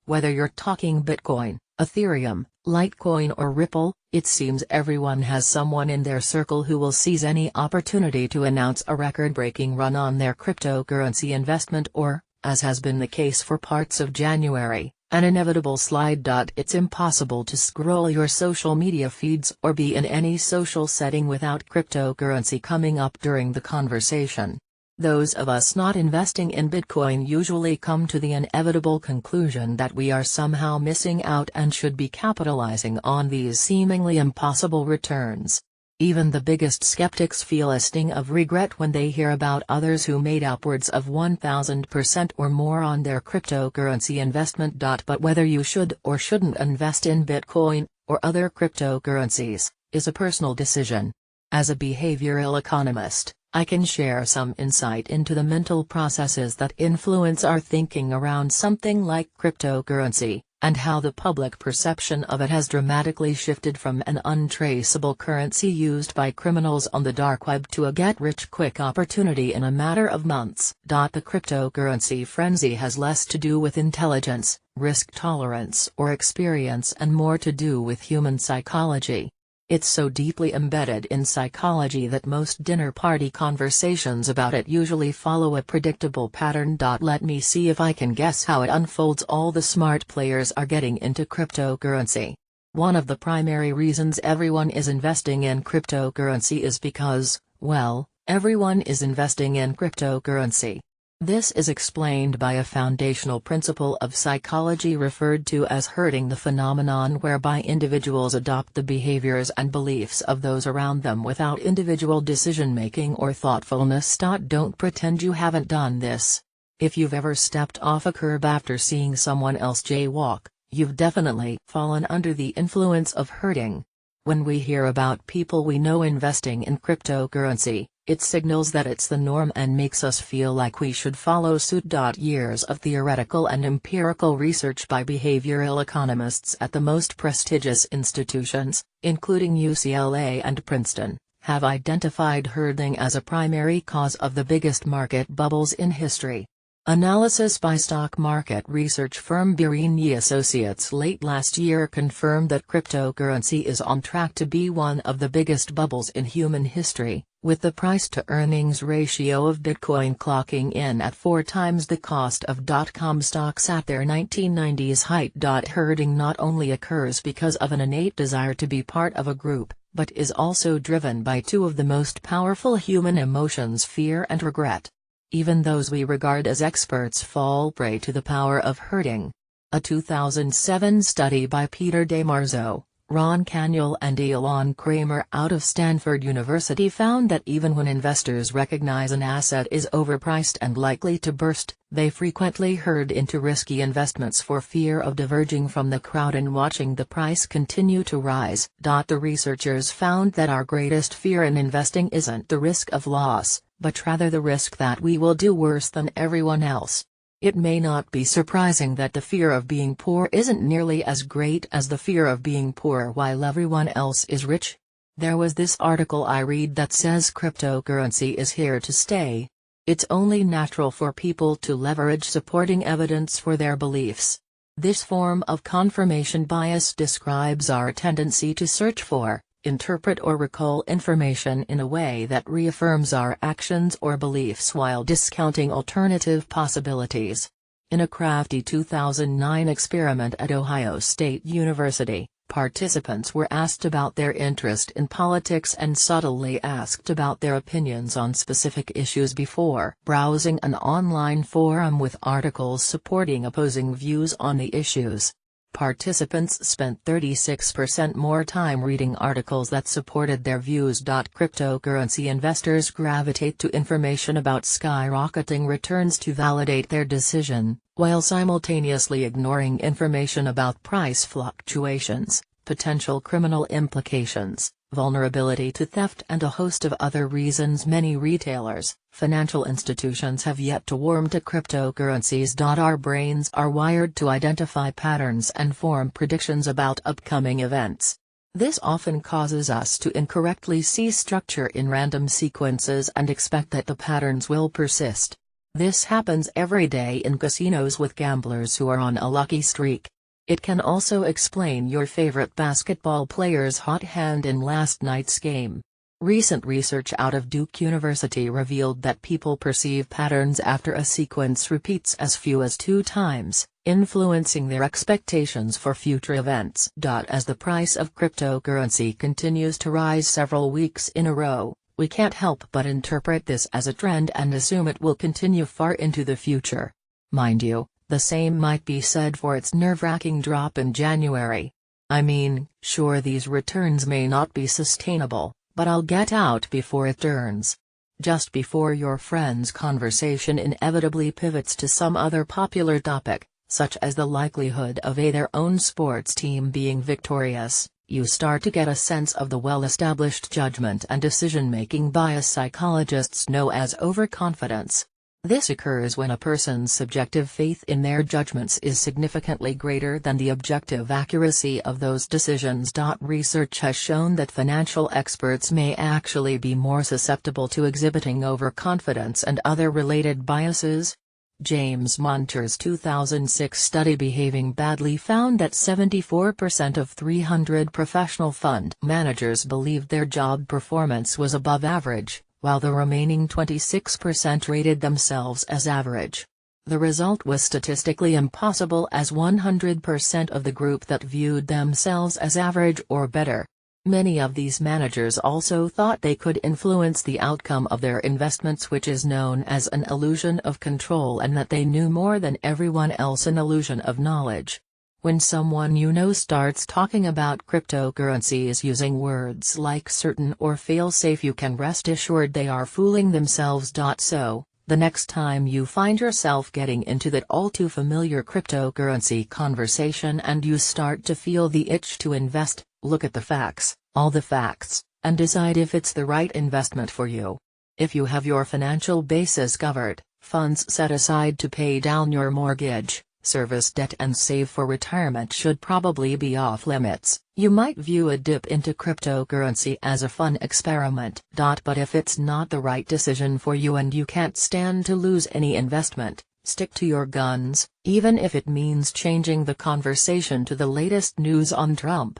Whether you're talking Bitcoin, Ethereum, Litecoin or Ripple, it seems everyone has someone in their circle who will seize any opportunity to announce a record-breaking run on their cryptocurrency investment or, as has been the case for parts of January, an inevitable slide. It's impossible to scroll your social media feeds or be in any social setting without cryptocurrency coming up during the conversation. Those of us not investing in Bitcoin usually come to the inevitable conclusion that we are somehow missing out and should be capitalizing on these seemingly impossible returns. Even the biggest skeptics feel a sting of regret when they hear about others who made upwards of 1,000% or more on their cryptocurrency investment. But whether you should or shouldn't invest in Bitcoin, or other cryptocurrencies, is a personal decision. As a behavioral economist, I can share some insight into the mental processes that influence our thinking around something like cryptocurrency, and how the public perception of it has dramatically shifted from an untraceable currency used by criminals on the dark web to a get-rich-quick opportunity in a matter of months. The cryptocurrency frenzy has less to do with intelligence, risk tolerance or experience and more to do with human psychology. It's so deeply embedded in psychology that most dinner party conversations about it usually follow a predictable pattern. Let me see if I can guess how it unfolds. All the smart players are getting into cryptocurrency. One of the primary reasons everyone is investing in cryptocurrency is because, well, everyone is investing in cryptocurrency. This is explained by a foundational principle of psychology referred to as herding, the phenomenon whereby individuals adopt the behaviors and beliefs of those around them without individual decision-making or thoughtfulness. Don't pretend you haven't done this. If you've ever stepped off a curb after seeing someone else jaywalk, you've definitely fallen under the influence of herding. When we hear about people we know investing in cryptocurrency, it signals that it's the norm and makes us feel like we should follow suit. Years of theoretical and empirical research by behavioral economists at the most prestigious institutions, including UCLA and Princeton, have identified herding as a primary cause of the biggest market bubbles in history. Analysis by stock market research firm Birini Associates late last year confirmed that cryptocurrency is on track to be one of the biggest bubbles in human history, with the price-to-earnings ratio of Bitcoin clocking in at 4 times the cost of .com stocks at their 1990s height. Herding not only occurs because of an innate desire to be part of a group, but is also driven by two of the most powerful human emotions: fear and regret. Even those we regard as experts fall prey to the power of herding. A 2007 study by Peter DeMarzo, Ron Kaniel and Elon Kramer out of Stanford University found that even when investors recognize an asset is overpriced and likely to burst, they frequently herd into risky investments for fear of diverging from the crowd and watching the price continue to rise. The researchers found that our greatest fear in investing isn't the risk of loss, but rather the risk that we will do worse than everyone else. It may not be surprising that the fear of being poor isn't nearly as great as the fear of being poor while everyone else is rich. There was this article I read that says cryptocurrency is here to stay. It's only natural for people to leverage supporting evidence for their beliefs. This form of confirmation bias describes our tendency to search for, interpret or recall information in a way that reaffirms our actions or beliefs while discounting alternative possibilities. In a crafty 2009 experiment at Ohio State University, participants were asked about their interest in politics and subtly asked about their opinions on specific issues before browsing an online forum with articles supporting opposing views on the issues. Participants spent 36% more time reading articles that supported their views. Cryptocurrency investors gravitate to information about skyrocketing returns to validate their decision, while simultaneously ignoring information about price fluctuations, potential criminal implications, vulnerability to theft and a host of other reasons. Many retailers, financial institutions have yet to warm to cryptocurrencies. Our brains are wired to identify patterns and form predictions about upcoming events. This often causes us to incorrectly see structure in random sequences and expect that the patterns will persist. This happens every day in casinos with gamblers who are on a lucky streak. It can also explain your favorite basketball player's hot hand in last night's game. Recent research out of Duke University revealed that people perceive patterns after a sequence repeats as few as 2 times, influencing their expectations for future events. As the price of cryptocurrency continues to rise several weeks in a row, we can't help but interpret this as a trend and assume it will continue far into the future. Mind you, the same might be said for its nerve-wracking drop in January. I mean, sure, these returns may not be sustainable, but I'll get out before it turns. Just before your friend's conversation inevitably pivots to some other popular topic, such as the likelihood of their own sports team being victorious, you start to get a sense of the well-established judgment and decision-making bias psychologists know as overconfidence. This occurs when a person's subjective faith in their judgments is significantly greater than the objective accuracy of those decisions. Research has shown that financial experts may actually be more susceptible to exhibiting overconfidence and other related biases. James Monter's 2006 study Behaving Badly found that 74% of 300 professional fund managers believed their job performance was above average, while the remaining 26% rated themselves as average. The result was statistically impossible, as 100% of the group that viewed themselves as average or better. Many of these managers also thought they could influence the outcome of their investments, which is known as an illusion of control, and that they knew more than everyone else, an illusion of knowledge. When someone you know starts talking about cryptocurrencies using words like certain or fail-safe, you can rest assured they are fooling themselves. So, the next time you find yourself getting into that all-too-familiar cryptocurrency conversation and you start to feel the itch to invest, look at the facts, all the facts, and decide if it's the right investment for you. If you have your financial bases covered, funds set aside to pay down your mortgage, service debt, and save for retirement should probably be off limits. You might view a dip into cryptocurrency as a fun experiment. But if it's not the right decision for you and you can't stand to lose any investment, stick to your guns, even if it means changing the conversation to the latest news on Trump.